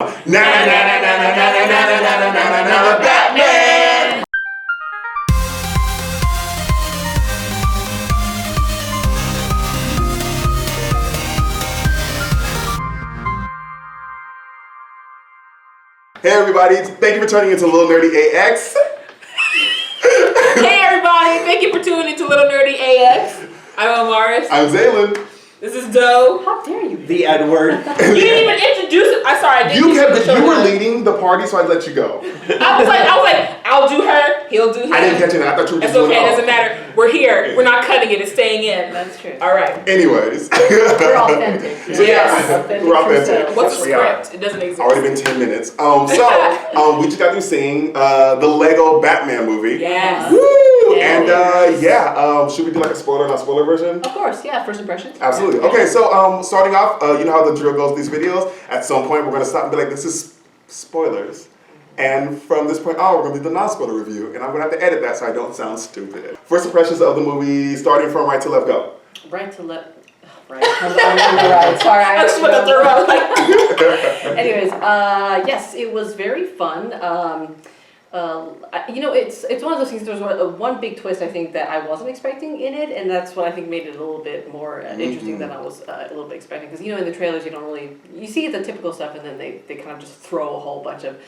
Batman! Hey everybody, thank you for tuning into LittleNerdyAX. Hey everybody, thank you for tuning into LittleNerdyAX. I'm Amaris. I'm Zaylin. This is Doe. How dare you? The Edward. You didn't even introduce it. I'm sorry, I didn't You were leading the party, so I let you go. I was like, I'll do her, he'll do him. I didn't catch it. I thought you were just It's doing okay, it it doesn't matter. We're here. We're not cutting it. It's staying in. That's true. All right. Anyways. We're authentic. So yeah, we're authentic. What's the Yes, script? It doesn't exist. Already been 10 minutes. We just got through seeing the Lego Batman movie. Yes. Woo! Yeah. And should we do like a spoiler, not spoiler version? Of course, yeah, first impressions. Absolutely. Okay, so starting off, you know how the drill goes with these videos. At some point, we're going to stop and be like, this is spoilers. And from this point on, we're going to do the non-spoiler review. And I'm going to have to edit that so I don't sound stupid. First impressions of the movie, starting from right to left, go. Right to left. Right. I'm right. Sorry. I just want to throw out Anyways, yes, it was very fun. You know, it's one of those things. There's one big twist I think that I wasn't expecting in it, and that's what I think made it a little bit more interesting than I was a little bit expecting. Because you know, in the trailers, you don't really see the typical stuff, and then they kind of just throw a whole bunch of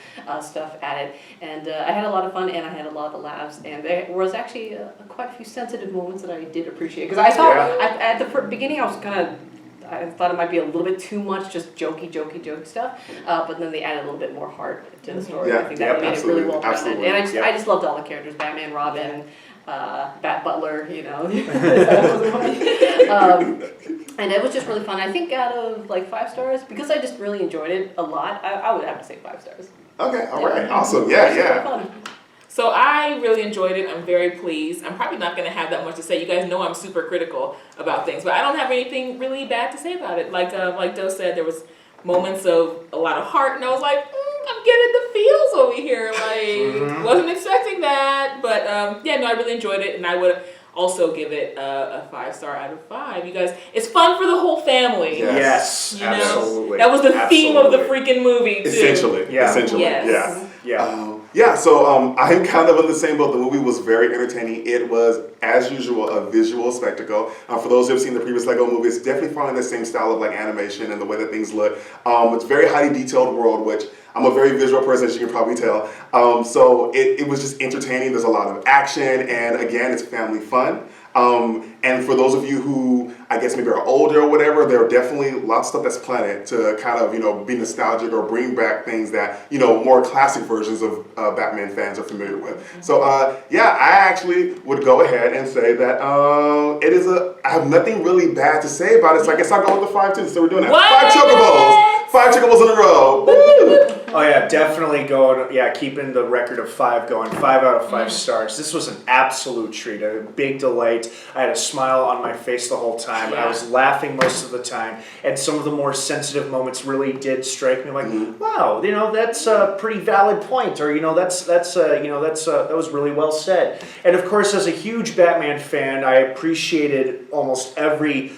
stuff at it. And I had a lot of fun, and I had a lot of laughs, and there was actually quite a few sensitive moments that I did appreciate. Because I thought at the beginning I was I thought it might be a little bit too much, just jokey stuff, but then they added a little bit more heart to the story. Yeah, I think that made it really well presented. And I just loved all the characters: Batman, Robin, Bat Butler. You know, and it was just really fun. I think out of like 5 stars, because I just really enjoyed it a lot, I would have to say 5 stars. Okay, all right, awesome, yeah. So I really enjoyed it. I'm very pleased. I'm probably not going to have that much to say. You guys know I'm super critical about things, but I don't have anything really bad to say about it. Like Doe said, there was moments of a lot of heart, and I was like, I'm getting the feels over here. Like, wasn't expecting that, but I really enjoyed it, and I would also give it a 5-star out of 5. You guys, it's fun for the whole family. Yes, you know? absolutely. That was the theme of the freaking movie, too. Essentially, Yes. So I'm kind of in the same boat. The movie was very entertaining. It was, as usual, a visual spectacle. For those who have seen the previous Lego movie, it's definitely following the same style of like animation and the way that things look. It's a very highly detailed world, which I'm a very visual person, as you can probably tell. So it was just entertaining. There's a lot of action, and again, it's family fun. And for those of you who, I guess maybe are older or whatever, there are definitely lots of stuff that's planned to kind of, be nostalgic or bring back things that, more classic versions of Batman fans are familiar with. So, I actually would go ahead and say that I have nothing really bad to say about it, so I guess I'll go with the 5 too. So we're doing that. What? 5 chocobos in a row. Woo! Oh yeah, definitely going. Yeah, keeping the record of 5 going. 5 out of 5 stars. This was an absolute treat, a big delight. I had a smile on my face the whole time. Yeah. I was laughing most of the time, and some of the more sensitive moments really did strike me. Like, wow, that's a pretty valid point, or that was really well said. And of course, as a huge Batman fan, I appreciated almost every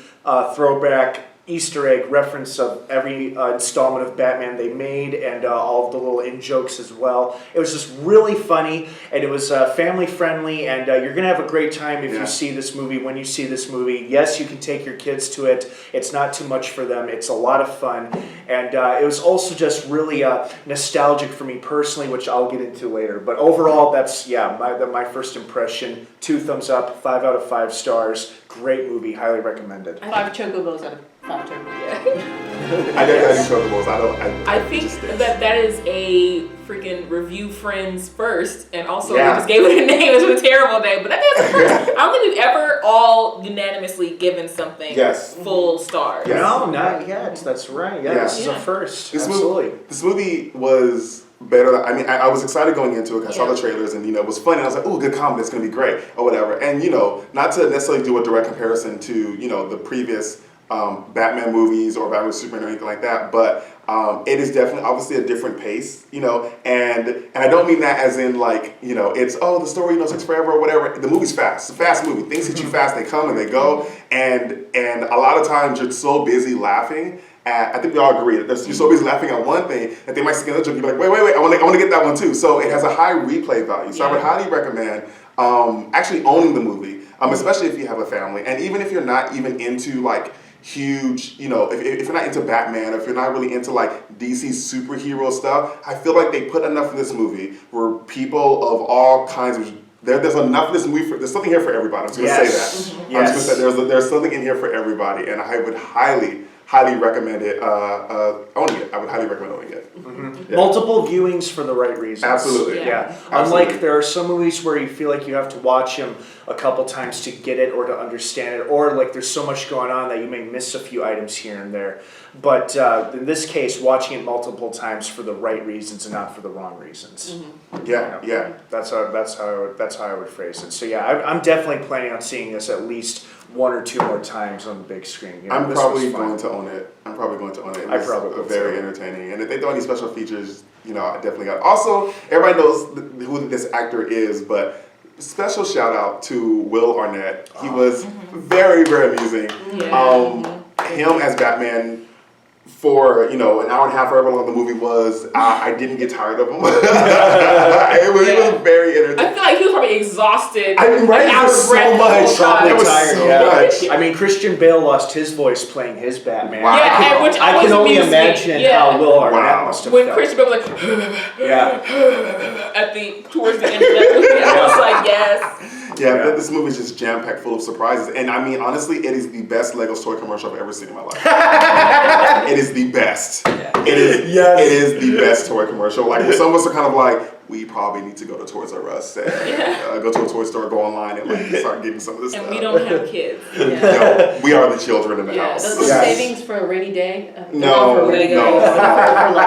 throwback Easter egg reference of every installment of Batman they made, and all of the little in-jokes as well. It was just really funny, and it was family friendly, and you're going to have a great time if you see this movie. When you see this movie, yes, you can take your kids to it. It's not too much for them. It's a lot of fun, and it was also just really nostalgic for me personally, which I'll get into later. But overall, that's my first impression. 2 thumbs up, 5 out of 5 stars. Great movie, highly recommended. 5 chocobos out of 5 chocobos. I got chocobos. I think that is a freaking review friends first, and also we just gave it a name. It was a terrible name, but I think that's the first. I don't think we've ever all unanimously given something full stars. Yes. No, not yet. That's right. This is a first. This movie was better. I was excited going into it. I saw the trailers, and it was funny. I was like, "Oh, good comedy. It's going to be great," or whatever. And not to necessarily do a direct comparison to the previous Batman movies or Batman Superman or anything like that, but it is definitely obviously a different pace, and I don't mean that as in like, it's, the story, takes forever or whatever. The movie's fast. It's a fast movie. Things hit you fast, they come and they go, and a lot of times you're so busy laughing I think we all agree that you're always laughing at one thing that they might see another joke. You're like, wait, I want to get that one too. So it has a high replay value. So I would highly recommend actually owning the movie, especially if you have a family, and even if you're not even into like huge, you know, if you're not into Batman, or if you're not really into like DC superhero stuff, I feel like they put enough in this movie where people of all kinds of there's enough in this movie there's something here for everybody. I'm just gonna say that. I'm just gonna say there's something in here for everybody, and I would highly recommend it. Owning it. I would highly recommend owning it. Yeah. Multiple viewings for the right reasons. Absolutely. Yeah. Absolutely. Unlike there are some movies where you feel like you have to watch them a couple times to get it or to understand it, or like there's so much going on that you may miss a few items here and there. But in this case, watching it multiple times for the right reasons and not for the wrong reasons. Yeah. That's how I would phrase it. So yeah, I'm definitely planning on seeing this at least one or two more times on the big screen. You know, I'm probably going to own it. It I probably will very too. entertaining. And if they throw any special features, you know, I definitely got. Also, everybody knows who this actor is, but special shout out to Will Arnett. He was very, very amusing. Him as Batman for, you know, an hour and a half, however long the movie was, I didn't get tired of him. It was very entertaining. I feel like he was probably exhausted. Right? Out of breath the whole time. It was tired, so yeah. much. I mean, Christian Bale lost his voice playing his Batman. Wow. Yeah, and which I always can only amused me. imagine Yeah. how Will Arnett Wow. must have When felt. Christian Bale was like, Yeah. towards the end of that movie, I was like, yes. Yeah, this movie is just jam-packed full of surprises. And I mean, honestly, it is the best Legos toy commercial I've ever seen in my life. It is the best. It is the best toy commercial. Like, some of us are kind of like, we probably need to go to Toys R Us and go to a toy store, go online, and like start getting some of this And stuff. we don't have kids. No, we are the children in the house. Those savings for a rainy day? No.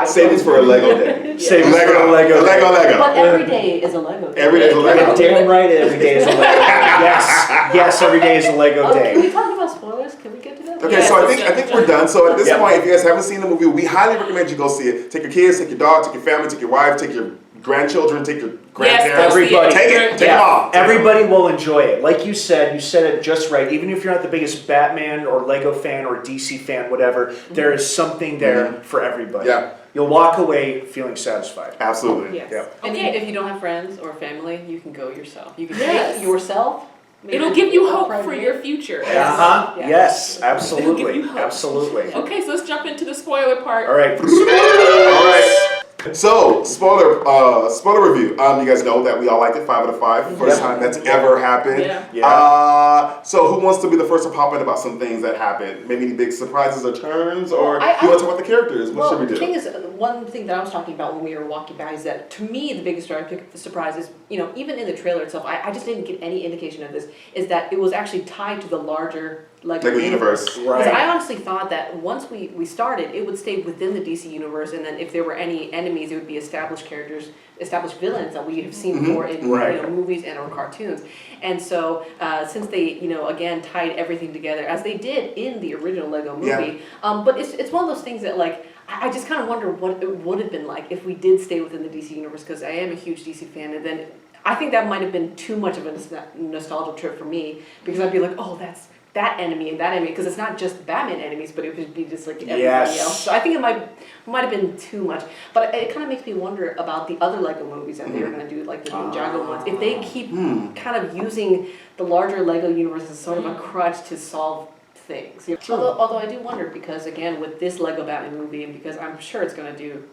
Savings for a Lego day. Savings for a Lego. Lego. But every day is a Lego day. Every day is a Lego day. Damn right, every day is a Lego day. Yes, every day is a Lego Can day. we talk about spoilers? Can we get to that? Okay, so I think we're done. So at this point, if you guys haven't seen the movie, we highly recommend you go see it. Take your kids, take your dog, take your family, take your wife, take your grandchildren, take your grandparents. Everybody. Take them all. Everybody will enjoy it. Like you said it just right. Even if you're not the biggest Batman or Lego fan or DC fan, whatever, there is something there for everybody. Yeah. You'll walk away feeling satisfied. Absolutely. Yes. Yeah. And Okay. if you don't have friends or family, you can go yourself. You can Yes. take yourself. maybe It'll give you hope private for day. your future. Uh-huh. Yeah. Yes, It'll give absolutely. you hope. Absolutely. Okay, so let's jump into the spoiler part. All right. All right. So, spoiler review. You guys know that we all liked it 5 out of 5. First time that's ever happened. Yeah. So who wants to be the first to pop in about some things that happened? Maybe any big surprises or turns, or I- you want to talk about the characters? What should we The do? thing is, one thing that I was talking about when we were walking by is that to me the biggest surprise is, you know, even in the trailer itself, I just didn't get any indication of this, is that it was actually tied to the larger Lego universe. Because Right. I honestly thought that once we started, it would stay within the DC universe, and then if there were any enemies, it would be established characters, established villains that we have seen before in Right. you know, movies and or cartoons. And so since they, you know, again tied everything together as they did in the original Lego movie, but it's one of those things that like I just kind of wonder what it would have been like if we did stay within the DC universe, because I am a huge DC fan, and then I think that might have been too much of a nostalgia trip for me, because I'd be like, oh, that's that enemy and that enemy, because it's not just Batman enemies, but it would be just like everybody else. So I think it might have been too much, but it kind of makes me wonder about the other Lego movies that they were going to do, like the Ninjago ones. If they keep kind of using the larger Lego universe as sort of a crutch to solve things. You know? Although I do wonder, because again with this Lego Batman movie, and because I'm sure it's going to do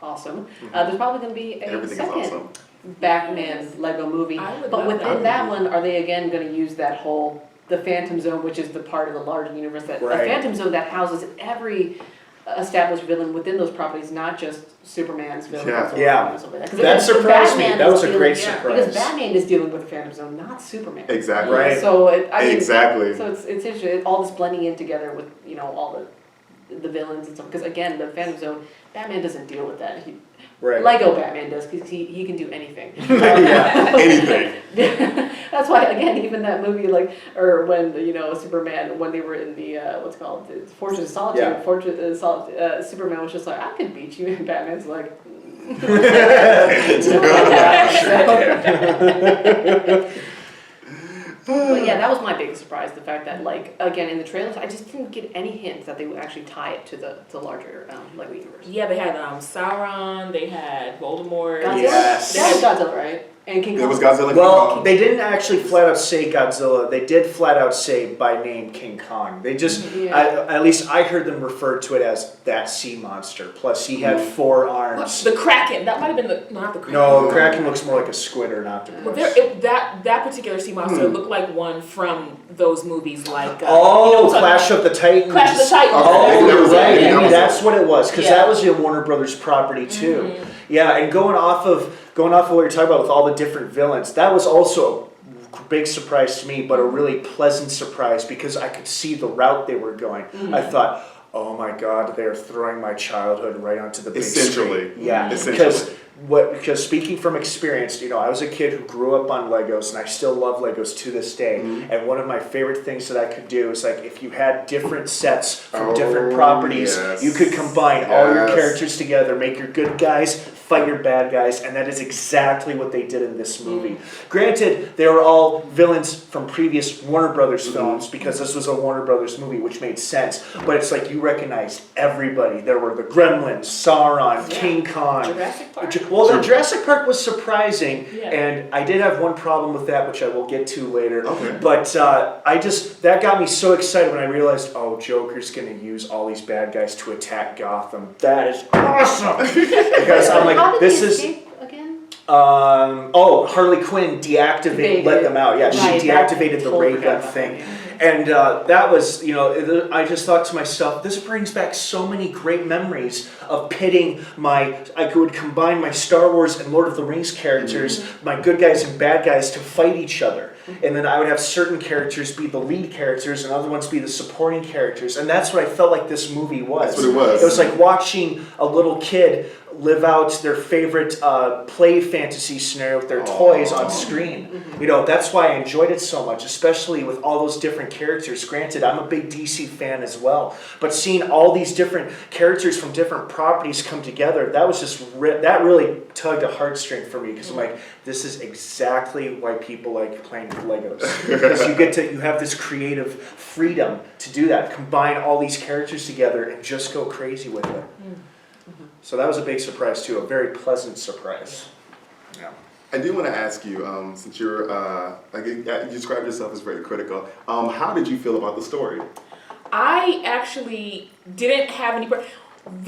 awesome, there's probably going to be a Everything is second awesome. Batman Lego movie. I would But love within that. that one, are they again going to use that whole the Phantom Zone, which is the part of the larger universe, that Right. a Phantom Zone that houses every established villain within those properties, not just Superman's villains. or Yeah. something like 'Cause That surprised me. Batman That is was a dealing- great yeah, surprise. Because Batman is dealing with the Phantom Zone, not Superman. Exactly. Right. So I mean, Exactly. So it's interesting, all this blending in together with, you know, all the villains and stuff. Because again, the Phantom Zone, Batman doesn't deal with that. Right. Lego Batman does, because he can do anything. Anything. That's why, again, even that movie, like, or when, you know, Superman, when they were in the, what's it called, the Fortress of Solitude, Yeah. Superman was just like, I could beat you, and Batman's like, But yeah, that was my biggest surprise. The fact that, like, again, in the trailers, I just didn't get any hint that they would actually tie it to the larger Lego universe. Yeah, they had Sauron, they had Voldemort. Godzilla? Yes. They had Godzilla, right? And King Kong. It was Godzilla. Well, King Kong. they didn't actually flat out say Godzilla. They did flat out say by name King Kong. They just, Yeah. at least I heard them refer to it as that sea monster. Plus, he had 4 arms. The Kraken, that might have been not the Kraken. No, Kraken looks more like a squid or an octopus. Well, that particular sea monster looked like one from those movies, like Clash of the Titans. Clash of the Titans. Oh, Okay, you're right. yeah. Maybe that's what it was, because Yeah. that was your Warner Brothers property too. Yeah, and going off of what you're talking about with all the different villains, that was also a big surprise to me, but a really pleasant surprise because I could see the route they were going. I thought, oh my God, they're throwing my childhood right onto the big Essentially. screen. Yeah, Essentially. because speaking from experience, I was a kid who grew up on Legos, and I still love Legos to this day. And one of my favorite things that I could do is, like, if you had different sets from different properties, yes. you could combine all your Yes. characters together, make your good guys fight your bad guys, and that is exactly what they did in this movie. Granted, they were all villains from previous Warner Brothers films, because this was a Warner Brothers movie, which made sense. But it's like you recognized everybody. There were the Gremlins, Sauron, King Kong. Jurassic Park. Well, the Jurassic Park was surprising, Yeah. and I did have one problem with that, which I will get to later. Okay. But that got me so excited when I realized, oh, Joker's going to use all these bad guys to attack Gotham. That is awesome! Because I'm like, How did this they is. escape again? Harley Quinn let them out. Yeah, Right, she that deactivated the totally ray gun forgot thing. about that, And that was, I just thought to myself, this brings back so many great memories of pitting I could combine my Star Wars and Lord of the Rings characters, my good guys and bad guys, to fight each other. And then I would have certain characters be the lead characters and other ones be the supporting characters. And that's what I felt like this movie was. That's what it was. It was like watching a little kid live out their favorite play fantasy scenario with their toys on screen. That's why I enjoyed it so much, especially with all those different characters. Granted, I'm a big DC fan as well, but seeing all these different characters from different properties come together, that was just that really tugged a heartstring for me, because I'm like, this is exactly why people like playing with Legos, because you have this creative freedom to do that, combine all these characters together and just go crazy with it. So that was a big surprise too, a very pleasant surprise. Yeah. I do want to ask you, since you're you described yourself as very critical, how did you feel about the story? I actually didn't have any.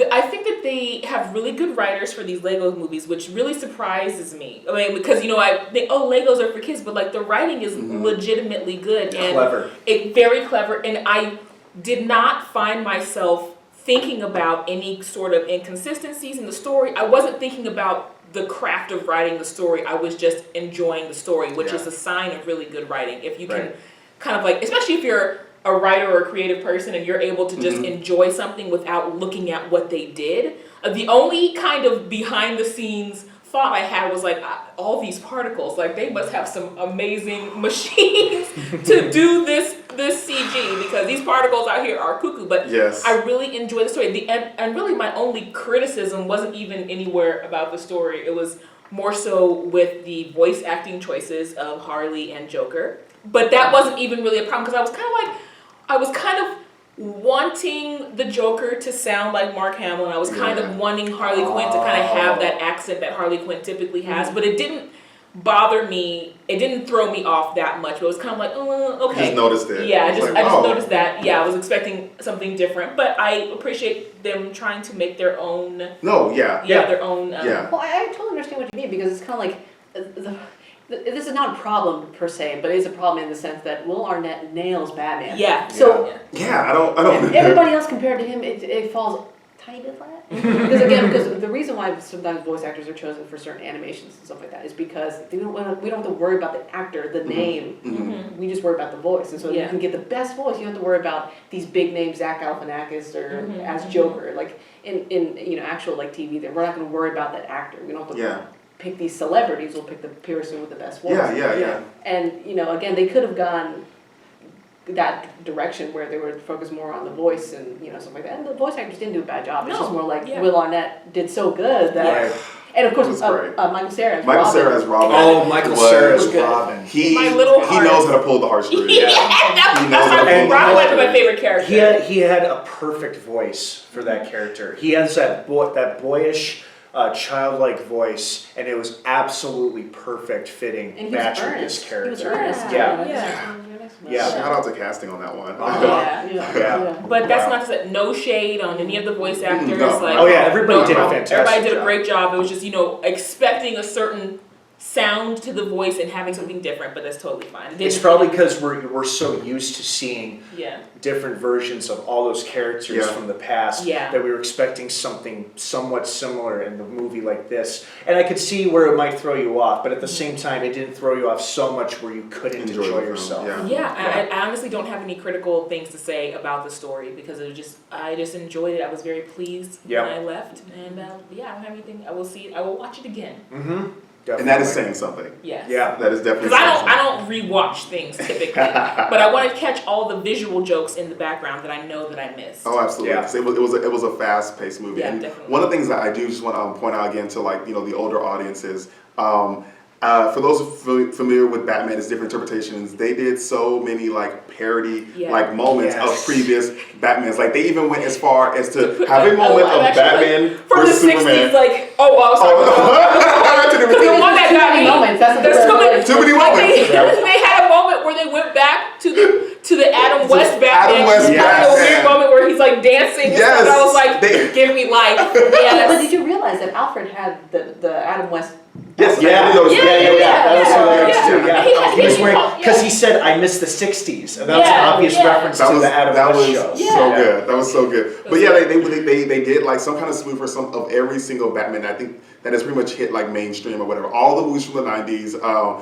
I think that they have really good writers for these Lego movies, which really surprises me. I mean, because I think, Legos are for kids, but like the writing is legitimately good and Clever. Very clever. And I did not find myself thinking about any sort of inconsistencies in the story. I wasn't thinking about the craft of writing the story. I was just enjoying the story, which is a sign of really good writing. If you can kind of like, especially if you're a writer or a creative person and you're able to just enjoy something without looking at what they did. The only kind of behind the scenes thought I had was like, all these particles, like they must have some amazing machines to do this CG, because these particles out here are cuckoo. But I really enjoyed the story. And really my only criticism wasn't even anywhere about the story. It was more so with the voice acting choices of Harley and Joker. But that wasn't even really a problem, because I was kind of wanting the Joker to sound like Mark Hamill, and I was kind of wanting Harley Quinn to kind of have that accent that Harley Quinn typically has, but it didn't bother me. It didn't throw me off that much, but it was kind of like, okay. You just noticed it. Yeah, I just noticed that. Yeah, I was expecting something different, but I appreciate them trying to make their own. Their own. Well, I totally understand what you mean, because it's kind of like this is not a problem per se, but it is a problem in the sense that Will Arnett nails Batman. Yeah. So I don't. everybody else compared to him, it falls tiny bit flat. Because the reason why sometimes voice actors are chosen for certain animations and stuff like that is because we don't have to worry about the actor, the name. We just worry about the voice, and so you can get the best voice. You don't have to worry about these big names, Zach Galifianakis or as Joker, like in actual like TV. We're not going to worry about that actor. We don't have to. Pick these celebrities, we'll pick the person with the best voice. Yeah. And again, they could have gone that direction where they would focus more on the voice and stuff like that. And the voice actors didn't do a bad job. It's just more like Will Arnett did so good that. And of course, It was great. Michael Cera as Michael Robin. Cera as Robin. Oh, Michael was- Cera as good. Robin. He My little he heart. knows how to pull the heartstrings. Yeah, He knows that's how to my pull the Robin might be my heartstrings. favorite character. He had a perfect voice for that character. He has that boyish, childlike voice, and it was absolutely perfect fitting And he was match with earnest. this He was character. earnest. Yeah. Yeah. Shout out to casting on that one. Yeah. But that's Wow. not to say no shade on any of the voice actors. No. Like, Oh yeah, everybody no did a problem. fantastic Everybody did a job. great job. It was just expecting a certain sound to the voice and having something different, but that's totally fine. It It's didn't- probably because we're so used to seeing yeah. different versions of all those characters Yeah. from the past Yeah. that we were expecting something somewhat similar in the movie like this. And I could see where it might throw you off, but at the same time, it didn't throw you off so much where you couldn't Enjoy enjoy, the film, yourself. yeah. Yeah, I honestly don't have any critical things to say about the story because I just enjoyed it. I was very pleased Yep. when I left, and I don't have anything. I will see it. I will watch it again. Mm-hmm. And that is saying something. Yes. Yeah. That is definitely Because saying I don't rewatch things typically, but I want to catch all the visual jokes in the background that I know that I missed. Oh, absolutely. Yeah. 'Cause it was a fast-paced movie. Yeah, and definitely. one of the things that I do just want to point out again to the older audiences. For those familiar with Batman, its different interpretations, they did so many parody moments of Yes. previous Batmans. Like they even went as far as to have a Oh, moment I'm of actually, Batman from versus the Superman. 60s, I was talking about. To the Because the one that got me, moments. That's there's the too many, Too many like, moments. they had a moment where they went back to the Adam West Batman. Adam West Had a Batman. weird moment where he's like dancing. Yes. And I was like, They- give me life. But Yes. did you realize that Alfred had the Adam West? Yes, Yeah, I noticed Yeah, that. That was yeah, hilarious yeah. too. And Yeah, he had- he was he- wearing yeah. because he said, "I miss the '60s," and that's Yeah, an obvious yeah. reference to the Adam that West was show. so Yeah. good. That was so good. But yeah, they did like some kind of spoof for some of every single Batman. I think that has pretty much hit like mainstream or whatever. All the movies from the '90s,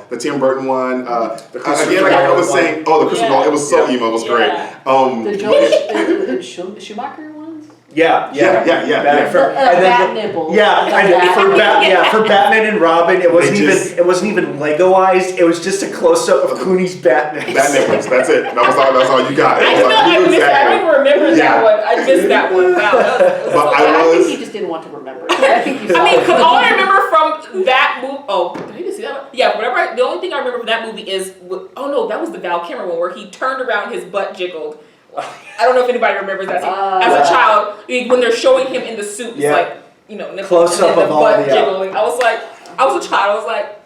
the Tim Burton one, The Christopher again, like I Nolan was one. saying, the Christopher Yeah. Nolan, it was so Yeah. emo, it was Yeah. great. The Joel Schumacher ones? Yeah. For, and then Bat the- nipples. yeah, The and bat- for Batman and Robin, it wasn't just- even Legoized. It was just a close up of Clooney's Batman. Bat nipples. That's it. That's all you got. I It feel was like I you knew missed that. I don't even remember Yeah. that one. I missed that one. Wow. That was But so I bad. I was- think you just didn't want to remember it. I think you saw I mean, it. because all I remember from that movie. Oh, did I even see that one? Yeah, whatever. The only thing I remember from that movie is. Oh no, that was the Val Kilmer one where he turned around, his butt jiggled. I don't know if anybody remembers that scene. As a child, when they're showing him in the suit, it's Yeah. like, nipples Close and up then of the all butt the, jiggling. I was a child. I was like,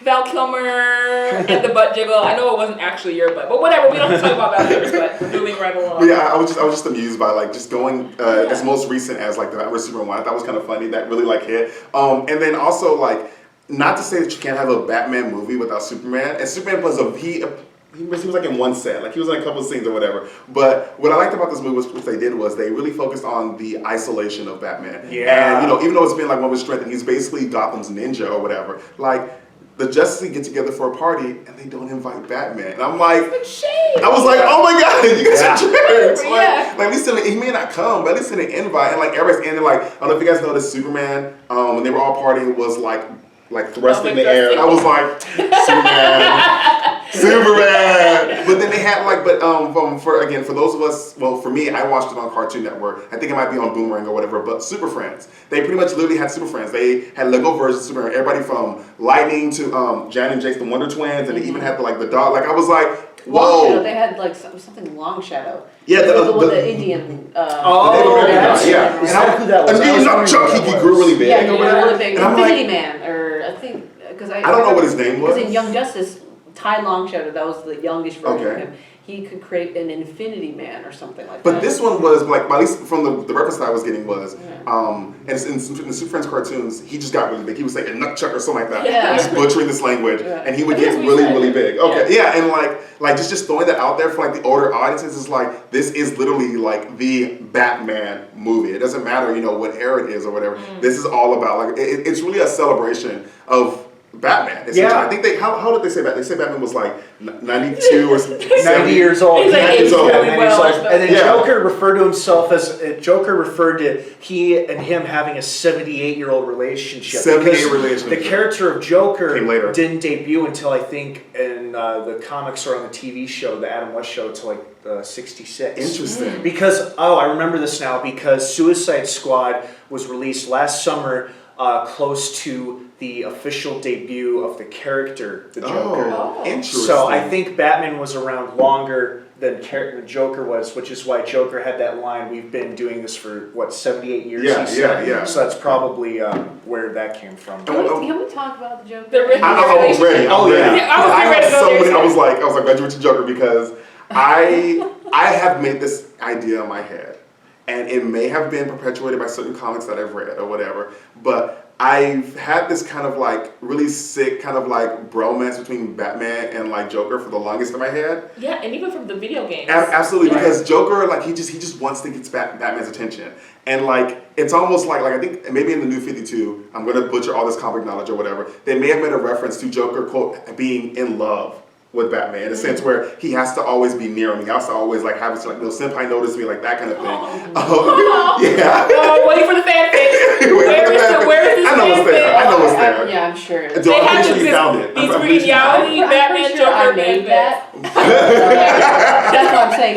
Val Kilmer and the butt jiggle. I know it wasn't actually your butt, but whatever. We don't have to talk about Val Kilmer's butt. We're moving right along. But yeah, I was just amused by just going as most recent as the Batman vs Superman one. I thought it was kind of funny that really hit. And then also not to say that you can't have a Batman movie without Superman. And Superman was he was like in one set, he was in a couple of scenes or whatever. But what I liked about this movie, which they did, was they really focused on the isolation of Batman. Yeah. And even though it's been one of his strengths, and he's basically Gotham's ninja or whatever, the Justice League get together for a party and they don't invite Batman. And I'm like, Shame. I was like, oh my god, you guys are jerks. Yeah. At least he may not come, but at least in an invite. And everybody's ended I don't know if you guys noticed Superman, when they were all partying, was like thrusting in the air. And I was like, Superman. But then they had for those of us, for me, I watched it on Cartoon Network. I think it might be on Boomerang or whatever. But Super Friends, they pretty much literally had Super Friends. They had Lego versions of Superman. Everybody from Lightning to Jan and Jace, the Wonder Twins, and they even had the dog. I was like, Long whoa. Shadow, they had something Long Shadow. Yeah, the Indian. Oh, yeah. Is that who that was? And you know, Chuck, he grew really big. Yeah, or he was whatever. really big. And I'm Infinity like, Man, or I think because I don't know what his name was. Because in Young Justice, Ty Long Shadow, that was the youngish version of Okay. him. He could create an Infinity Man or something like that. But this one was at least from the reference that I was getting was, and it's in the Super Friends cartoons, he just got really big. He was saying Nutchuck or something like that. Yeah. He's butchering this language, Yeah. and he would I get think that's what really, he really said. big. Okay, yeah, and just throwing that out there for the older audiences is this is literally the Batman movie. It doesn't matter, what era it is or whatever. This is all about it's really a celebration of Batman. Yeah. I think how did they say Batman? They say Batman was 92 or 90 years old. He's 90 years old. really well. And then Yeah. Joker referred to himself as Joker referred to he and him having a 78-year-old relationship. 78 because relationship. The character of Joker Came later. didn't debut until I think in the comics or on the TV show, the Adam West show, until 66. Interesting. Because I remember this now because Suicide Squad was released last summer. close to the official debut of the character, the Joker. Oh, interesting. So I think Batman was around longer than Joker was, which is why Joker had that line, "We've been doing this for, 78 years?" Yeah, he said. yeah. So that's probably where that came from. Can we talk about the Joker? I was ready. Oh, yeah. I was ready to go there, I was like, glad you went to Joker because I have made this idea in my head, and it may have been perpetuated by certain comics that I've read or whatever, but I've had this kind of like really sick kind of like bromance between Batman and like Joker for the longest in my head. Yeah, and even from the video games. Absolutely, because Joker, like he just wants to get Batman's attention, and like it's almost like I think maybe in the New 52, I'm gonna butcher all this comic knowledge or whatever. They may have made a reference to Joker quote being in love with Batman in a sense where he has to always be near him. He has to always like have his like little senpai notice me, like that kind of thing. Yeah. Oh, waiting for the fanfic. Where is this I know it's there. I know it's there. Yeah, I'm sure. I'm pretty sure you found it. These I'm pretty pretty sure you found it. yaoi Batman sure Joker I made that. That's what I'm saying.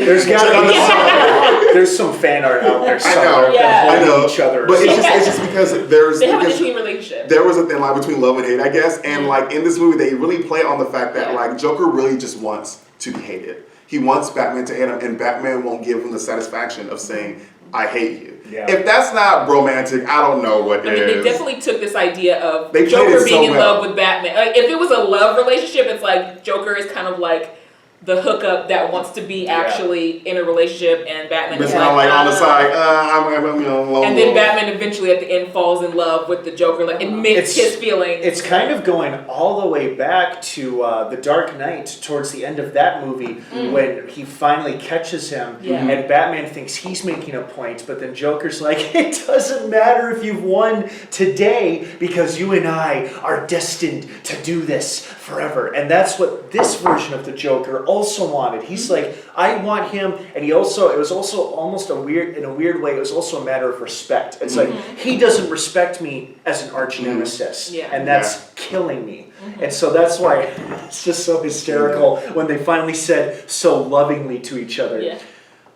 There's some fan art out there somewhere. I know. Each other. But it's just because they have an interesting relationship. there was a thin line between love and hate, I guess. And like in this movie, they really play on the fact that like Joker really just wants to be hated. He wants Batman to hate him, and Batman won't give him the satisfaction of saying, "I hate you." Yeah. If that's not romantic, I don't know what I mean, is. they definitely took this idea of They played Joker it so being in well. love with Batman. Like, if it was a love relationship, it's like Joker is kind of like the hookup that wants to be actually in a relationship, and Batman is It's kind of like on the "Ah." side. I'm alone. And then Batman eventually at the end falls in love with the Joker, like admits his feelings. It's kind of going all the way back to The Dark Knight towards the end of that movie when he finally catches him and Batman thinks he's making a point, but then Joker's like, it doesn't matter if you've won today because you and I are destined to do this forever. And that's what this version of the Joker also wanted. He's like, I want him, and it was also almost in a weird way, it was also a matter of respect. It's like, he doesn't respect me as an arch nemesis, and that's killing me. And so that's why it's just so hysterical when they finally said so lovingly to each other,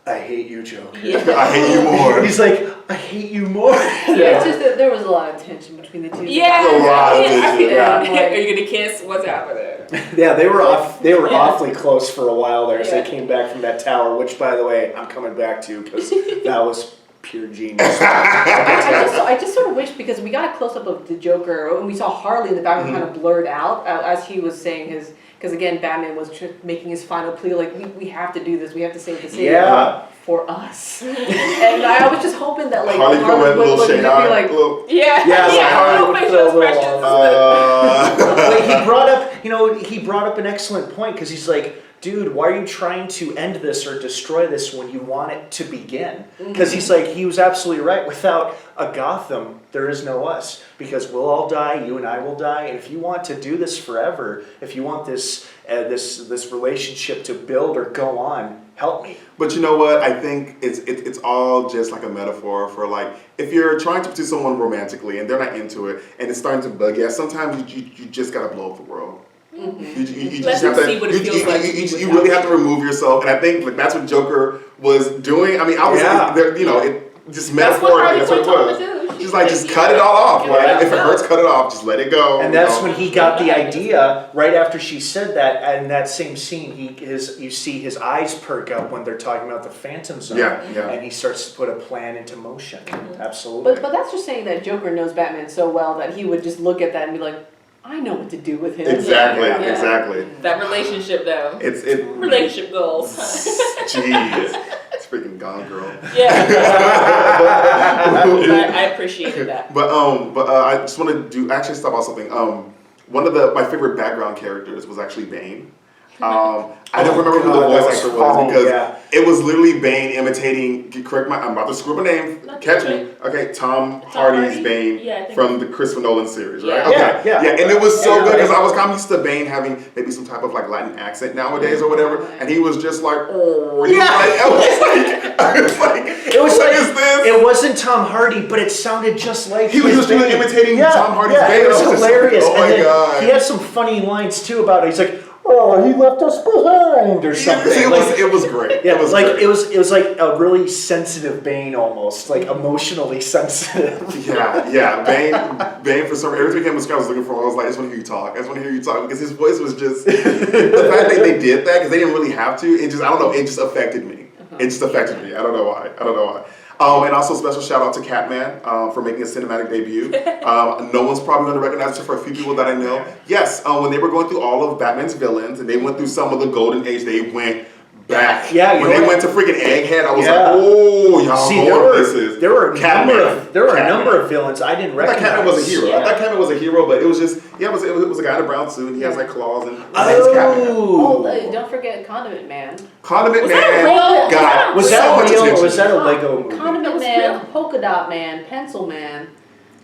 I hate you, Joker. I hate you more. He's like, I hate you more. It's just that there was a lot of tension between the two. Yeah. A lot of tension. Are you gonna kiss? What's happening? Yeah, they were awfully close for a while there as they came back from that tower, which, by the way, I'm coming back to because that was pure genius. I just sort of wish, because we got a close up of the Joker and we saw Harley in the background kind of blurred out as he was saying his. Because again, Batman was making his final plea, like we have to do this, we have to save the city for us. And I was just hoping that like Harley would be like, Harley would feel a little. Wait, he brought up an excellent point because he's like, dude, why are you trying to end this or destroy this when you want it to begin? Because he's like, he was absolutely right. Without a Gotham, there is no us. Because we'll all die, you and I will die. And if you want to do this forever, if you want this relationship to build or go on, help me. But you know what? I think it's all just like a metaphor for like, if you're trying to pursue someone romantically and they're not into it and it's starting to bug you, sometimes you just gotta blow up the world. You just have to. You really have to remove yourself, and I think like that's what Joker was doing. I mean, it just metaphorically, that's what it was. Just like, just cut it all off. Like, if it hurts, cut it off. Just let it go. And that's when he got the idea. Right after she said that, and in that same scene, you see his eyes perk up when they're talking about the Phantom Zone. And he starts to put a plan into motion. Absolutely. But that's just saying that Joker knows Batman so well that he would just look at that and be like, I know what to do with him. Exactly. That relationship, though. Relationship goals. Jeez. It's freaking Gone Girl. I appreciated that. But I just want to actually stop on something. One of my favorite background characters was actually Bane. I don't remember who the voice actor was because it was literally Bane imitating. I'm about to screw up a name. Catch me. Okay, Tom Hardy's Bane from the Christopher Nolan series, right? Okay, and it was so good because I was kind of used to Bane having maybe some type of like Latin accent nowadays or whatever, and he was just like, it wasn't Tom Hardy, but it sounded just like he was doing imitating Tom Hardy's Bane. It was hilarious. Oh my god! He had some funny lines too about it. He's like, "Oh, he left us behind," or something. It was great. Yeah, it was like great. it was like a really sensitive Bane, almost like emotionally sensitive. Yeah. Bane for some every weekend was looking for. I was like, I just want to hear you talk. I just want to hear you talk because his voice was just the fact that they did that because they didn't really have to. It just I don't know. It just affected me. It just affected me. I don't know why. And also special shout out to Catman for making a cinematic debut. No one's probably going to recognize her for a few people that I know. Yes, when they were going through all of Batman's villains and they went through some of the golden age, they went back. Yeah, when they went to freaking Egghead, I was like, oh, y'all See, know what this is. there were a Catman. number of villains I didn't I thought recognize. Catman was a hero. Yeah. I thought Catman was a hero, but it was just it was a guy in a brown suit and he has like claws and his name's Oh. Catman. Oh, don't forget Condiment Man. Condiment Was Man that real? got Was so that much real or attention. was that a Lego movie? Condiment was Man, real? Polka Dot Man, Pencil Man.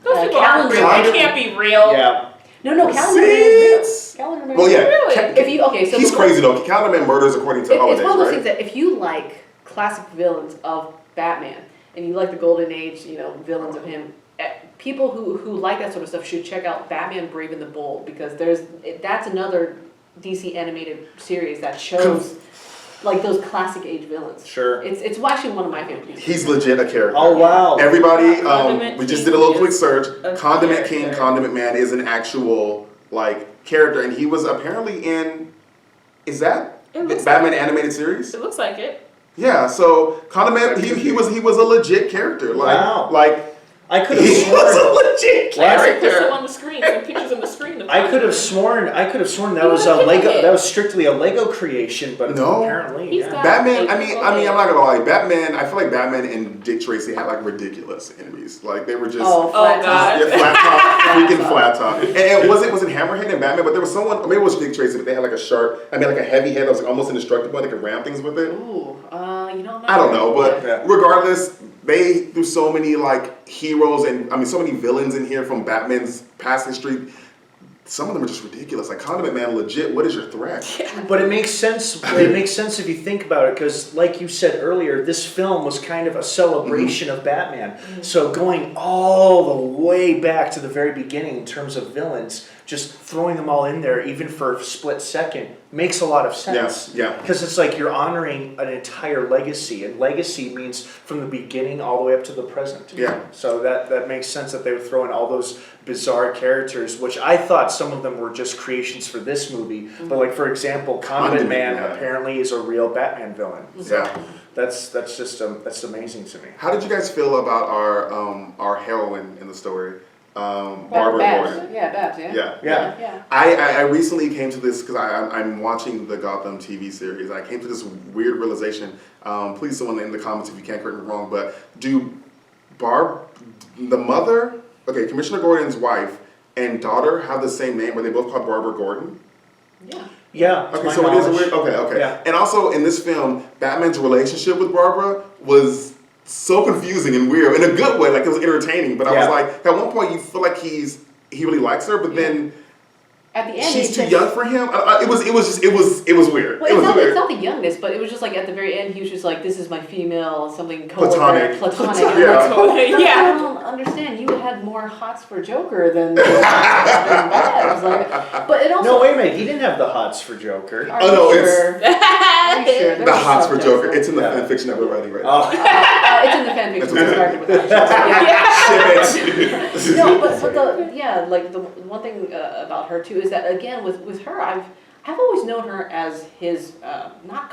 Those people aren't real. Calendar- They can't be real. Yeah. No, Calendar Man is real. Calendar Man Well, is yeah. real. Really? If you so He's the- crazy though. Calendar Man murders according to It's holidays, one of those right? things that if you like classic villains of Batman and you like the Golden Age, villains of him, people who like that sort of stuff should check out Batman Brave and the Bold because that's another DC animated series that shows like those classic age villains. Sure. It's actually one of my favorites. He's legit a character. Oh wow. Everybody, Condiment we just King did a little is quick search. a Condiment King, character. Condiment Man is an actual like character, and he was apparently in. Is that It looks Batman animated series? It looks like it. Yeah. So Condiment, he was a legit character. Like Wow. like I could have he was sworn. a legit Put some character. on the screen. Some pictures on the screen. of I could have Condiment. sworn that He was was a a Lego. kid. That was strictly a Lego creation, but No. apparently, He's yeah. got- Batman. I Hey, mean, go I'm ahead. not gonna lie. Batman. I feel like Batman and Dick Tracy had like ridiculous enemies. Like they were just. Oh, Flat God. Top. Yeah, flat top, freaking Top. flat top. And it wasn't Hammerhead and Batman, but there was someone, maybe it was Dick Tracy, but they had like a sharp, like a heavy head that was like almost indestructible, they could ram things with it. Ooh, I don't know, but Yeah. regardless, they threw so many like heroes and so many villains in here from Batman's past history. Some of them are just ridiculous. Like Condiment Man, legit. What is your threat? But it makes sense. It makes sense if you think about it, because, like you said earlier, this film was kind of a celebration of Batman. So going all the way back to the very beginning in terms of villains, just throwing them all in there, even for a split second, makes a lot of sense. Yeah. Because it's like you're honoring an entire legacy, and legacy means from the beginning all the way up to the present. Yeah. So that makes sense that they would throw in all those bizarre characters, which I thought some of them were just creations for this movie. But like, for example, Condiment Man apparently is a real Batman villain. So Yeah. that's that's amazing to me. How did you guys feel about our heroine in the story, Barbara Babs. Gordon? Yeah, Babs. Yeah. Yeah. Yeah. I recently came to this because I'm watching the Gotham TV series. I came to this weird realization. Please, someone in the comments if you can't correct me wrong, but the mother, Commissioner Gordon's wife and daughter have the same name? Are they both called Barbara Gordon? Yeah. Yeah. to Okay, my so it is a knowledge. weird. Okay. Yeah. And also in this film, Batman's relationship with Barbara was so confusing and weird in a good way. Like it was entertaining, but I was Yeah. like, at one point you feel like he really likes her, but then At the end, she's he too says- young for him. It was weird. Well, It was it's weird. not the youngness, but it was just like at the very end, he was just like, "This is my female something Platonic. platonic." Yeah. Yeah. I don't understand. You had more hots for Joker than Babs. But it also. No, wait a minute. He didn't have the hots for Joker. Are Oh, no, you it's- sure? Are you sure? There The was hots for subtext Joker. there. It's in the Yeah. fan fiction that we're writing right now. Oh, It's in the fan fiction. It's We started with that. Shit. No, but the one thing about her too is that again with her I've always known her as his not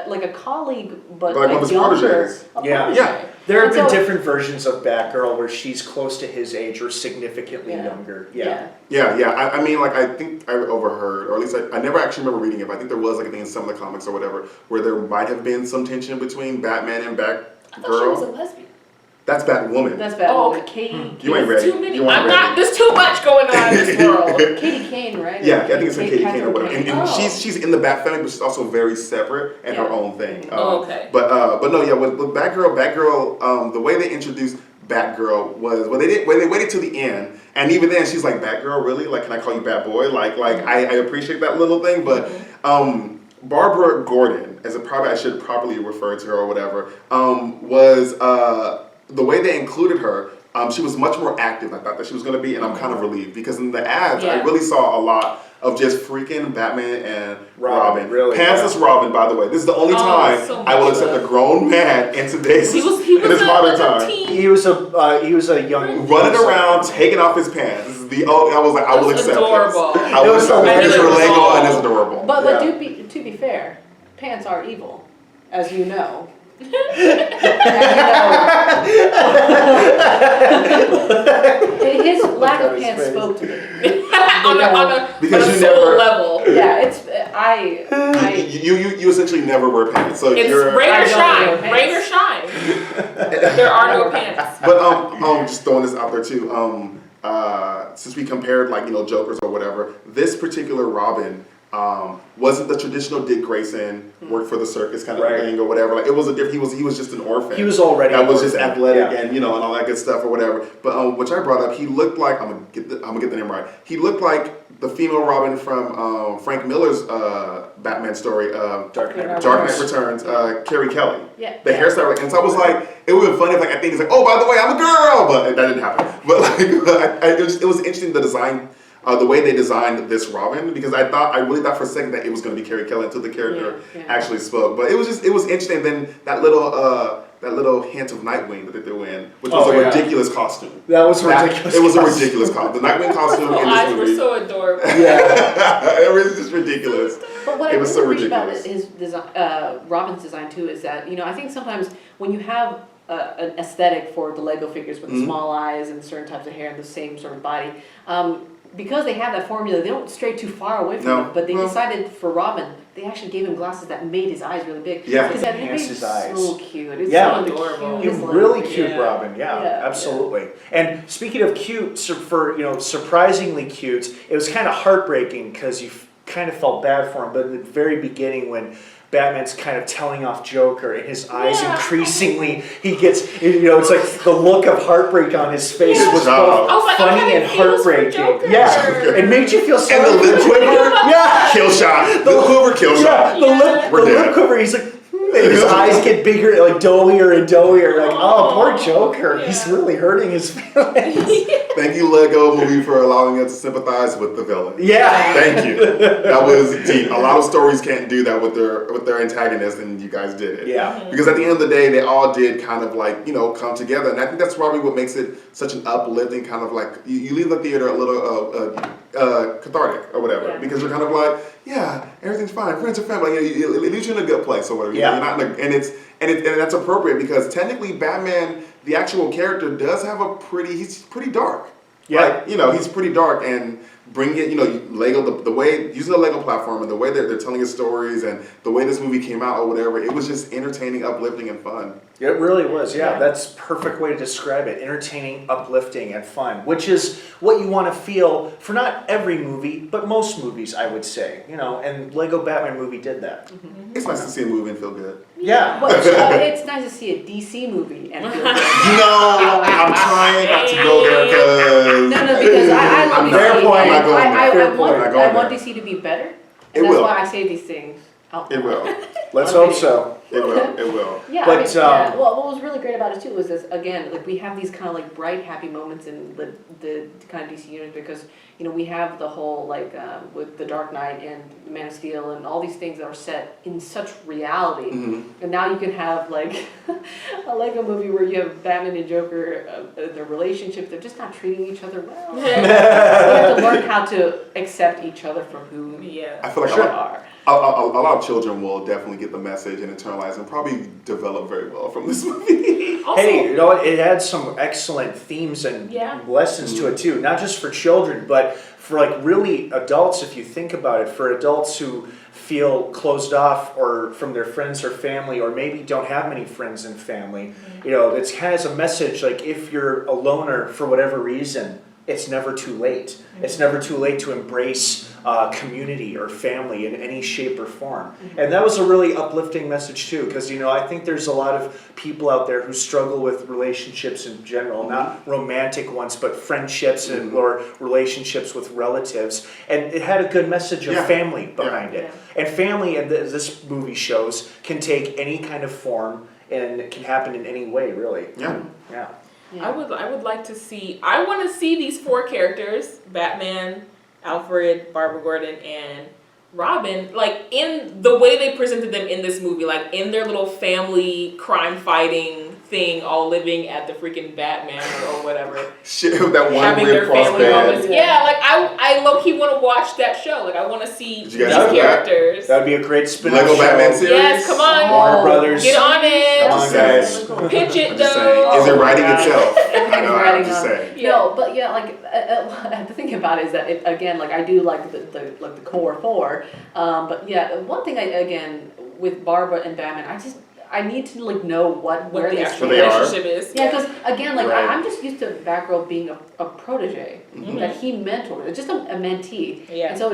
like a colleague but Like one of a his younger proteges. a Yeah. protege. Yeah. there have And been so- different versions of Batgirl where she's close to his age or significantly Yeah. younger. Yeah. Yeah. I mean, like, I think I overheard, or at least I never actually remember reading it, but I think there was, like, I think in some of the comics or whatever, where there might have been some tension between Batman and I thought she was a Batgirl. lesbian. That's Batwoman. That's bad. Oh, Katie. You ain't ready. Too many. You weren't I'm ready. not. There's too much going on in this world. Katie Kane, right? Yeah, I think it's Katie Kane or whatever. Catherine And Kane. she's in the Bat family, but she's also very separate and her Yeah. own thing. Oh, okay. But no, yeah, with Batgirl, the way they introduced Batgirl was when they waited till the end, and even then she's like, Batgirl, really? Like, can I call you Batboy? Like I appreciate that little thing, but Barbara Gordon, I should properly refer to her or whatever, was the way they included her. She was much more active than I thought that she was going to be, and I'm kind of relieved because in the ads, I Yeah. really saw a lot of just freaking Batman and Robin. Really, Pantsless Robin, by the way. This is the only time so I will much accept love. a grown man in today's He was in his modern a time. teen. He was a young Running around, taking off his pants. This is the I was like, I will accept adorable. this. I will It was accept this. It's hilarious. Lego and it's adorable. But Yeah. to be fair, pants are evil, as you know. His lack of pants spoke to me. on a Because you soul never- level. Yeah, it's You essentially never wear pants, so It's you're. rain I or don't shine. wear pants. Rain or shine. There are no pants. But just throwing this out there too. Since we compared Jokers or whatever, this particular Robin wasn't the traditional Dick Grayson worked for the circus kind of Right. thing or whatever. Like it was a different. He was just an orphan. He was already that an was just orphan. athletic Yeah. and all that good stuff or whatever. But which I brought up, he looked like I'm gonna get the name right. He looked like the female Robin from Frank Miller's Batman story, Dark Knight Dark Knight Returns, Carrie Kelly. Yeah. The hairstyle, and so I was like, it would have been funny if I think he's like, oh, by the way, I'm a girl, but that didn't happen. But it was interesting the design, the way they designed this Robin, because I really thought for a second that it was going to be Carrie Kelly until the character Yeah. actually spoke. But it was interesting. And then that little hint of Nightwing that they threw in, which was a ridiculous costume. That was ridiculous. It was a ridiculous costume. The Nightwing costume Her in eyes this were movie. so adorable. Yeah. It was just ridiculous. But what It I was really so appreciate about ridiculous. his design, Robin's design too, is that I think sometimes when you have an aesthetic for the Lego figures with the small eyes and certain types of hair and the same sort of body, because they have that formula, they don't stray too far away from it. But they decided for Robin, they actually gave him glasses that made his eyes really big. Yeah. Because that Enhanced made his so eyes. cute. It's Yeah. one of the Adorable. cutest You're little really things. cute, Yeah. Robin. Yeah, Yeah, absolutely. And speaking of cute, surprisingly cute, it was kind of heartbreaking because you kind of felt bad for him. But in the very beginning, when Batman's kind of telling off Joker, and his eyes Yeah. increasingly, he gets, it's like the look of heartbreak on his face Yeah. was I both was like, I'm funny having and feels for heartbreaking. Joker. Yeah, it made you feel sorry. And the lip for quiver. Joker. Yeah. Kill shot. The quiver kill shot. Yeah, the Yeah. We're lip dead. quiver. He's like, and his eyes get bigger, like doughier and doughier. Like, oh, poor Joker. Yeah. He's really hurting his feelings. Thank you, Lego movie, for allowing us to sympathize with the villain. Yeah. Thank you. That was deep. A lot of stories can't do that with their antagonist, and you guys did it. Yeah. Because at the end of the day, they all did kind of come together, and I think that's probably what makes it such an uplifting kind of you leave the theater a little cathartic or whatever, Yeah. because you're kind of like, yeah, everything's fine, friends are family. It leaves you in a good place or whatever. Yeah. You're not and that's appropriate because technically Batman, the actual character, does have he's pretty dark. Yeah. He's pretty dark, and bring it, Lego, the way, using the Lego platform and the way they're telling his stories and the way this movie came out or whatever, it was just entertaining, uplifting, and fun. It really was, yeah. Yeah. That's a perfect way to describe it. Entertaining, uplifting, and fun, which is what you want to feel for not every movie, but most movies, I would say. And Lego Batman movie did that. It's nice to see a movie and feel good. Yeah. But it's nice to see a DC movie and feel good. I'm trying not to go there because... No, because I love I'm DC. fair point. I'm not going there. I Fair point. want, I'm not going I want there. DC to be better. It And that's will. why I say these things. out It loud. will. Let's hope so. It will. It will. Yeah, But, well, what was really great about it too was this, again, we have these kind of bright, happy moments in the kind of DC universe because, we have the whole, with the Dark Knight and Man of Steel and all these things that are set in such reality. Mm-hmm. And now you can have, a Lego movie where you have Batman and Joker, their relationship, they're just not treating each other well. We have to learn how to accept each other for who Yeah. I feel like we are. a lot of children will definitely get the message and internalize and probably develop very well from this movie. Also, Hey, it had some excellent themes and Yeah. lessons to it too. Not just for children, but for really adults. If you think about it, for adults who feel closed off or from their friends or family, or maybe don't have many friends and family, it's kind of a message if you're a loner for whatever reason, it's never too late. It's never too late to embrace community or family in any shape or form. And that was a really uplifting message too, because I think there's a lot of people out there who struggle with relationships in general, not romantic ones, but friendships and or relationships with relatives. And it had a good message of family behind it. And family, and this movie shows, can take any kind of form and it can happen in any way, really. Yeah. Yeah. I would like to see. I want to see these four characters: Batman, Alfred, Barbara Gordon, and Robin, like in the way they presented them in this movie, like in their little family crime fighting thing, all living at the freaking Batman or whatever. Shit, that one Having weird their family cross bed. moments. Yeah, like I low key want to watch that show. Like I want to see Did these you guys have that? characters. That would be a great spin-off Lego show. Batman series? Yes, come on. Warner Brothers. Get on it. Come on, guys. Pitch it I'm just saying. though. Is it writing God. itself? I Everything's know, I'm writing just on. saying. Yeah. No, but yeah, like the thing about it is that again, like I do like the core four, but yeah, one thing again with Barbara and Batman, I need to like know where What the they actual Where they are. relationship is. Yeah, because again, like Right. I'm just used to Batgirl being a protege Mhm. that he mentored, just a mentee. Yeah. And so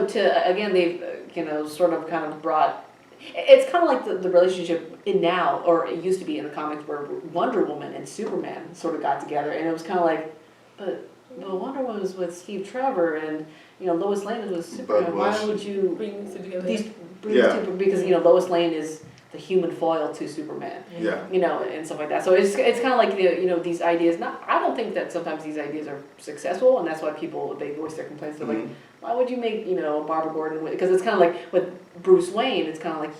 again, they've sort of kind of brought. It's kind of like the relationship in now, or it used to be in the comics, where Wonder Woman and Superman sort of got together, and it was kind of like, but Wonder Woman was with Steve Trevor, and Lois Lane was with Superman. Why was- would you Bring these together. bring Yeah. these two? Because Lois Lane is the human foil to Superman. Yeah. And stuff like that. So it's kind of like these ideas. I don't think that sometimes these ideas are successful, and that's why they voice their complaints. They're like, why would you make Barbara Gordon? Because it's kind of like with Bruce Wayne. It's kind of like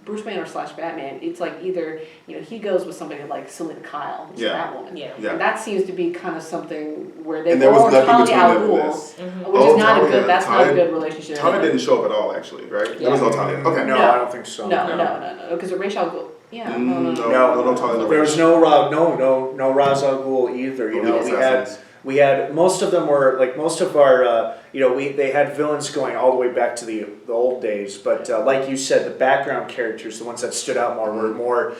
Bruce Wayne or / Batman. It's like either he goes with somebody like Selena Kyle, which is Yeah. Batwoman. Yeah. Yeah. And that seems to be kind of something where they And there go was on nothing Talia between al them in Ghul, this. which is not a Talia- good. That's not a Talia- good relationship. Talia didn't show up at all, actually, right? There was no Talia. Okay. No, No. I don't think so. No. Because Ra's al Ghul. Yeah. No, No. no Talia. There was no Ra's al Ghul either. We had most of them were like most of our they had villains going all the way back to the old days, but like you said, the background characters, the ones that stood out more, were more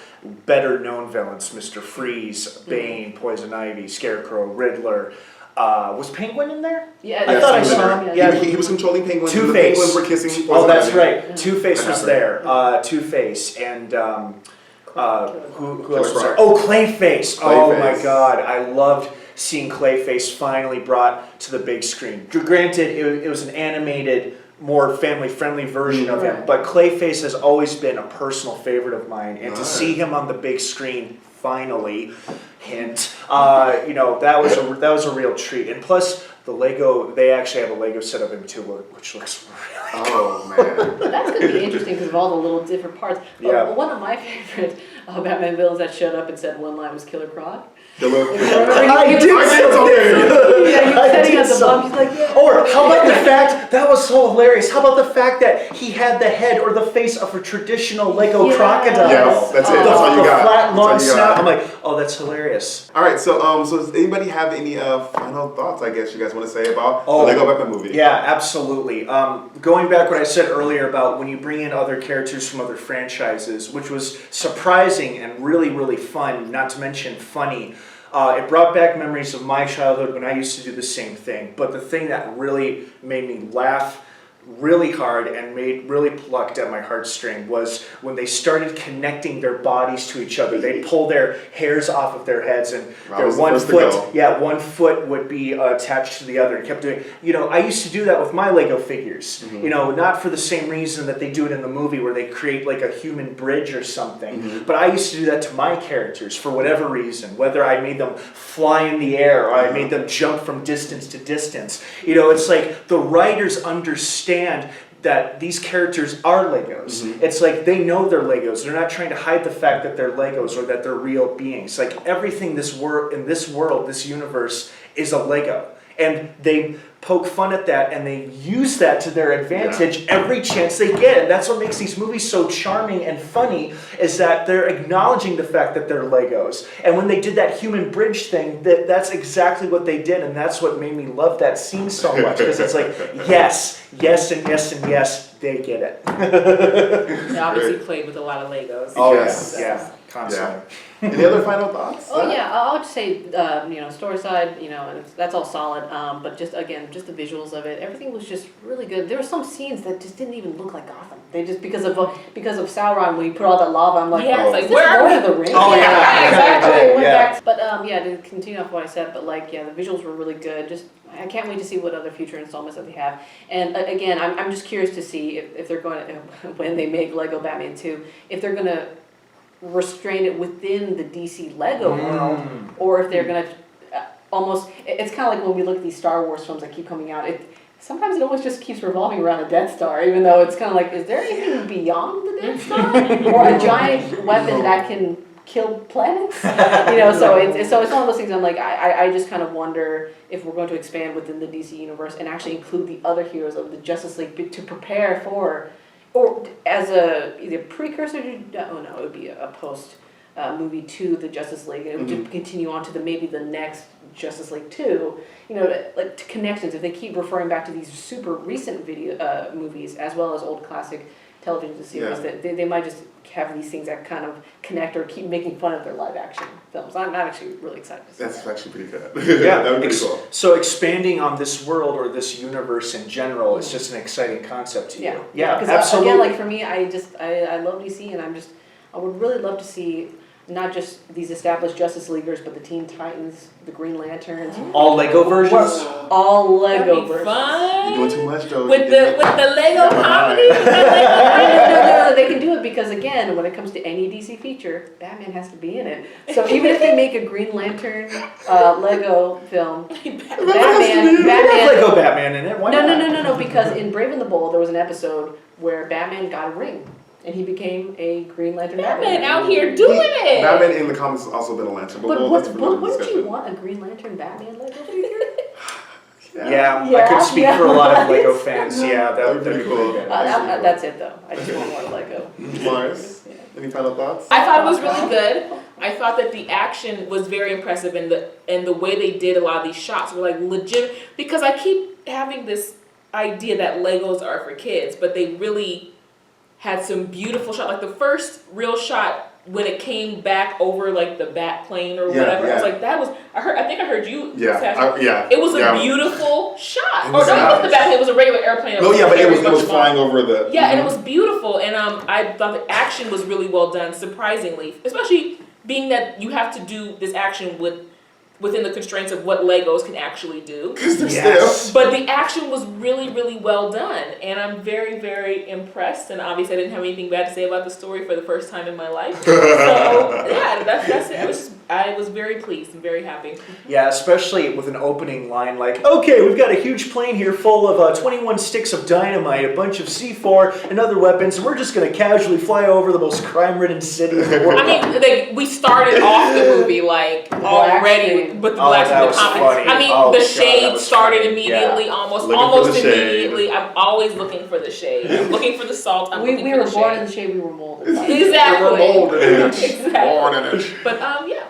better known villains. Mr. Freeze, Bane, Poison Ivy, Scarecrow, Riddler. Was Penguin in there? Yeah. I thought I saw him. Yeah. He was controlling penguins. The Two-Face. penguins were kissing. Oh, that's Poison Ivy. right. Two-Face was there. Two-Face and who else was there? Croc. Oh, Clayface. Oh my Clayface. God, I loved seeing Clayface finally brought to the big screen. Granted, it was an animated, more family-friendly version of him, Right. but Clayface has always been a personal favorite of mine, and to Nice. see him on the big screen finally, hint, that was a real treat. And plus, they actually have a Lego set of him too, which looks really Oh man. That's going to be interesting because of all the little different parts. But Yeah. one of my favorite Batman villains that showed up and said one line was Killer Croc. The little. I did I see did something. Yeah, he was I setting did up the so. bomb. She's like, yeah. Or how about the fact that was so hilarious? How about the fact that he had the head or the face of a traditional Lego Yes. crocodile? Yes, that's it. Oh. That's all you The got. flat, long That's all you snout. got. I'm like, oh, that's hilarious. All right, so does anybody have any final thoughts? I guess you guys want to say about Oh, the Lego Batman movie? Yeah, absolutely. Going back what I said earlier about when you bring in other characters from other franchises, which was surprising and really, really fun, not to mention funny. It brought back memories of my childhood when I used to do the same thing. But the thing that really made me laugh really hard and really plucked at my heartstring was when they started connecting their bodies to each other. They'd pull their hairs off of their heads, and I was the first to go. one foot would be attached to the other, and kept doing. I used to do that with my Lego figures. Not for the same reason that they do it in the movie, where they create like a human bridge or something. But I used to do that to my characters for whatever reason, whether I made them fly in the air or I made them jump from distance to distance. It's like the writers understand that these characters are Legos. It's like they know they're Legos. They're not trying to hide the fact that they're Legos or that they're real beings. Like everything in this world, this universe is a Lego. And they poke fun at that and they use that to their advantage every chance they get. And that's what makes these movies so charming and funny, is that they're acknowledging the fact that they're Legos. And when they did that human bridge thing, that's exactly what they did. And that's what made me love that scene so much. Because it's like, yes, and yes, and yes, they get it. They obviously played with a lot of Legos. Oh, Yes. yeah, constantly. Any other final thoughts? Oh yeah, I'll just say, story side, that's all solid. But just the visuals of it, everything was just really good. There were some scenes that just didn't even look like Gotham. They just because of Sauron, when he put all that lava, I'm like, Yeah, it's like, is this where are Lord we? of the Rings? Oh, yeah, exactly. Went yeah. back. But to continue off what I said, but the visuals were really good. Just I can't wait to see what other future installments that they have. And again, I'm just curious to see if they're going to, when they make Lego Batman 2, if they're going to restrain it within the DC Lego world, or if they're going to almost, it's kind of like when we look at these Star Wars films that keep coming out, sometimes it always just keeps revolving around a Death Star, even though it's kind of like, is there anything beyond the Death Star? Or a giant weapon that can kill planets? So it's one of those things I'm like, I just kind of wonder if we're going to expand within the DC universe and actually include the other heroes of the Justice League to prepare for, or as either precursor to, it would be a post movie to the Justice League, and it would just continue on to maybe the next Justice League 2, like to connections. If they keep referring back to these super recent movies as well as old classic television series, that they might just have these things that kind of connect or keep making fun of their live action films. I'm actually really excited to see That's that. actually pretty good. Yeah, that would be pretty cool. So expanding on this world or this universe in general is just an exciting concept to you. Yeah, because absolutely. again, like for me, I love DC, and I would really love to see not just these established Justice Leaguers, but the Teen Titans, the Green Lanterns. All Lego versions? All Lego That'd be versions. fun. You're doing too much, though. With the Lego comedy. No, they can do it because, again, when it comes to any DC feature, Batman has to be in it. So even if they make a Green Lantern Lego film, Batman. Lego Batman in it. Why not? No, because in Brave and the Bold, there was an episode where Batman got a ring. And he became a Green Lantern Batman out here doing it. Batman in the comics has also been a lantern. But that's for another wouldn't you discussion. want a Green Lantern Batman Lego figure? Yeah, I could speak for a lot of Lego fans. Yeah, that would be That'd be cool. pretty good. That's it, though. I just want more Lego. Mars, any final thoughts? I thought it was really good. I thought that the action was very impressive, and the way they did a lot of these shots were like legit. Because I keep having this idea that Legos are for kids, but they really had some beautiful shots. Like the first real shot when it came back over like the bat plane or whatever. Yeah. I was like, I think I heard you. Yeah, It was a beautiful shot. It was Or no, it nice. wasn't the bat plane. It was a regular airplane. No, yeah, but it was flying over the. Yeah, and it was beautiful, and I thought the action was really well done, surprisingly, especially being that you have to do this action within the constraints of what Legos can actually do. Because they're Yes. stiff. But the action was really, really well done, and I'm very, very impressed. And obviously, I didn't have anything bad to say about the story for the first time in my life. So yeah, that's it. I was very pleased and very happy. Yeah, especially with an opening line like, okay, we've got a huge plane here full of 21 sticks of dynamite, a bunch of C4 and other weapons, and we're just going to casually fly over the most crime-ridden city in the world. I mean, we started off the movie like already with the black that was comedy. funny. I mean, Oh, the God, shade that was started funny. immediately, Yeah. almost Looking for the shade. immediately. I'm always looking for the shade. I'm looking for the salt. I'm We looking were for the born shade. in the shade, we were molded. Exactly. We're molded in it. Exactly. Born in it. But yeah.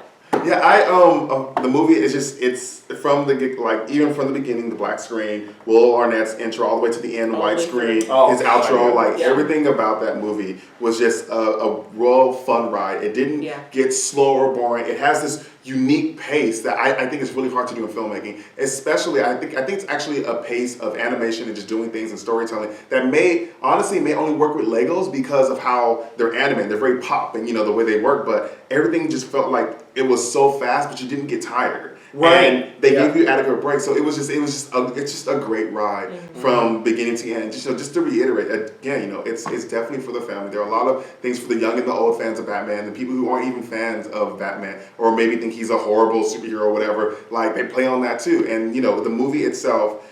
Yeah, the movie is it's from even from the beginning, the black screen, Will Arnett's intro all the way to the end, All white the way screen, through. Oh, his outro, God, yeah. everything about that movie was just a real fun ride. It didn't get slow or boring. It has this unique pace that I think is really hard to do in filmmaking. Especially, I think it's actually a pace of animation and just doing things and storytelling that may only work with Legos because of how they're animated. They're very pop and the way they work, but everything just felt like it was so fast, but you didn't get tired. Right. And they gave you adequate breaks, so it's just a great ride from beginning to end. Just to reiterate again, it's definitely for the family. There are a lot of things for the young and the old fans of Batman, the people who aren't even fans of Batman, or maybe think he's a horrible superhero or whatever. Like they play on that too, and the movie itself,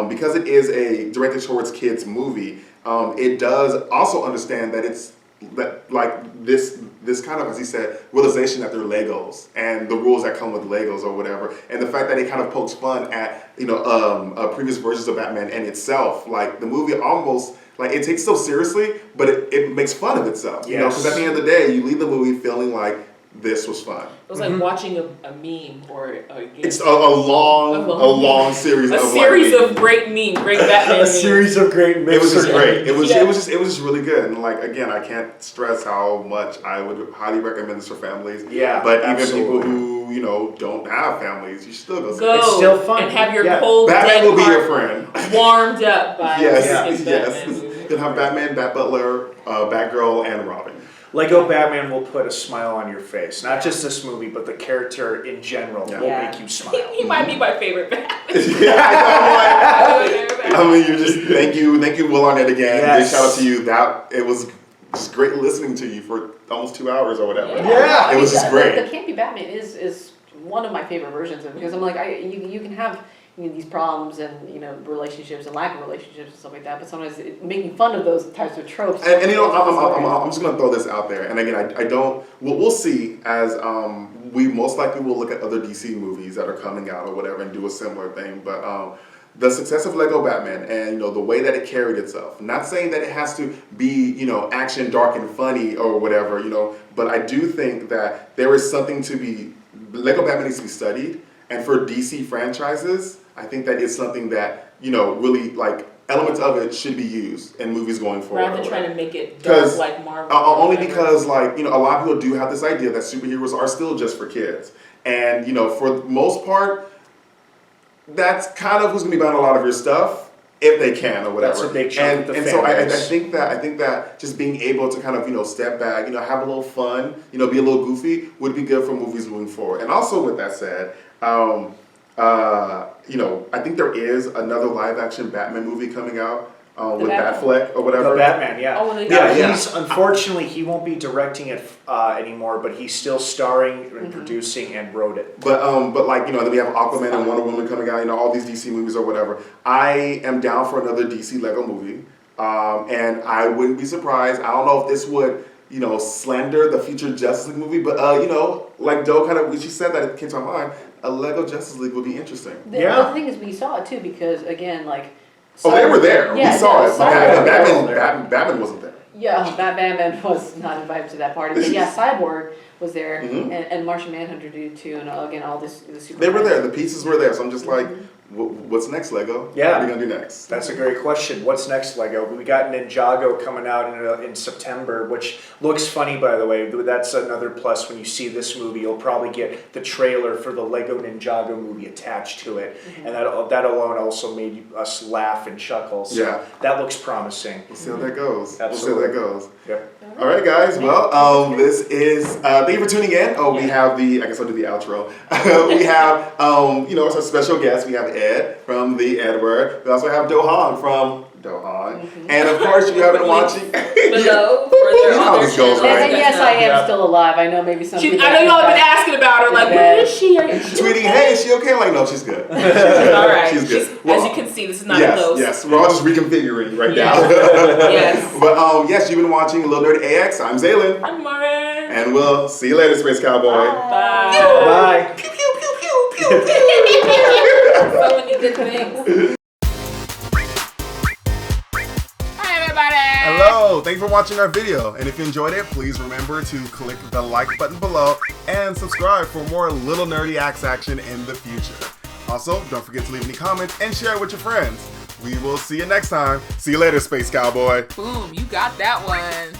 because it is a directed towards kids movie, it does also understand that it's this kind of, as he said, realization that they're Legos and the rules that come with Legos or whatever, and the fact that it kind of pokes fun at previous versions of Batman and itself. Like the movie almost it takes so seriously, but it makes fun of itself. Because at the end of the day, you leave the movie feeling like this was fun. It was like watching a meme or a game. It's a long series a of series memes. of great Batman a memes. series of great It was just great. It was Yeah. just really good. And again, I can't stress how much I would highly recommend this for families. Yeah, But absolutely. even people who don't have families, you should still go see Go it. It's still fun. and have your Yeah. cold Batman dead will be your heart friend. warmed up by Yes, a Batman yes. movie. You'll have Batman, Bat Butler, Batgirl, and Robin. Lego Batman will put a smile on your face. Not just this movie, but the character in general will Yeah. make you smile. He might be my favorite Batman. I mean, you just thank you, Will Arnett again. Yes. Big shout out to you. It was just great listening to you for almost 2 hours or whatever. Yeah. It was just great. The campy Batman is one of my favorite versions of it because I'm like you can have these problems and relationships and lack of relationships and stuff like that. But sometimes making fun of those types of tropes. And I'm just gonna throw this out there. And again, I don't. We'll see as we most likely will look at other DC movies that are coming out or whatever and do a similar thing. But the success of Lego Batman and the way that it carried itself. Not saying that it has to be action, dark, and funny or whatever. But I do think that there is something to be. Lego Batman needs to be studied, and for DC franchises, I think that it's something that really like elements of it should be used in movies going forward. Rather than trying to make it dark like Marvel. Only because like a lot of people do have this idea that superheroes are still just for kids, and for the most part, that's kind of who's going to be buying a lot of your stuff. If they can or whatever. That's a big chunk of the and so I think that just being able to kind of step back, have a little fun, be a little goofy would be good for movies moving forward. And also with that said, I think there is another live action Batman movie coming out with Batfleck or whatever. The Batman, yeah. Oh, He's unfortunately he won't be directing it anymore, but he's still starring and producing and wrote it. But like then we have Aquaman and Wonder Woman coming out, all these DC movies or whatever. I am down for another DC Lego movie, and I wouldn't be surprised. I don't know if this would slander the future Justice League movie, but like Doe kind of she said that it came to my mind. A Lego Justice League would be interesting. The thing is, we saw it too because again, like. They were there. Yeah, we saw it. Cyborg, Batman wasn't there. Yeah, Batman was not invited to that party. But yeah, Cyborg was there, and Martian Manhunter did too, and again, all the super. They were there. The pieces were there. So I'm just like, what's next, Lego? Yeah. What are we gonna do next? That's a great question. What's next, Lego? We got Ninjago coming out in September, which looks funny, by the way. That's another plus. When you see this movie, you'll probably get the trailer for the Lego Ninjago movie attached to it, and that alone also made us laugh and chuckle. So that looks promising. We'll see how that goes. Absolutely. We'll see how that goes. Yep. All right, guys. Well, this is. Thank you for tuning in. We have the. I guess I'll do the outro. We have, our special guest. We have Ed from the Edward. We also have Dohan from Dohan, and of course you have been watching. Below for their how other this goes, channels. right? And yes, I am still alive. I know maybe some people. I know y'all have been asking about her, like, where is she? Are she Tweeting, hey, is she okay? I'm like, no, she's good. All right. She's good. As you can see, this is not close. Yes, we're all just reconfiguring right now. Yes. But yes, you've been watching LittleNerdyAX. I'm Zaylin. I'm Lauren. And we'll see you later, Space Cowboy. Bye. Bye. Pew, pew, pew, pew, pew, pew. So many good things. Hi, everybody. Hello, thank you for watching our video. And if you enjoyed it, please remember to click the like button below and subscribe for more LittleNerdyAX action in the future. Also, don't forget to leave any comments and share it with your friends. We will see you next time. See you later, Space Cowboy. Boom, you got that one.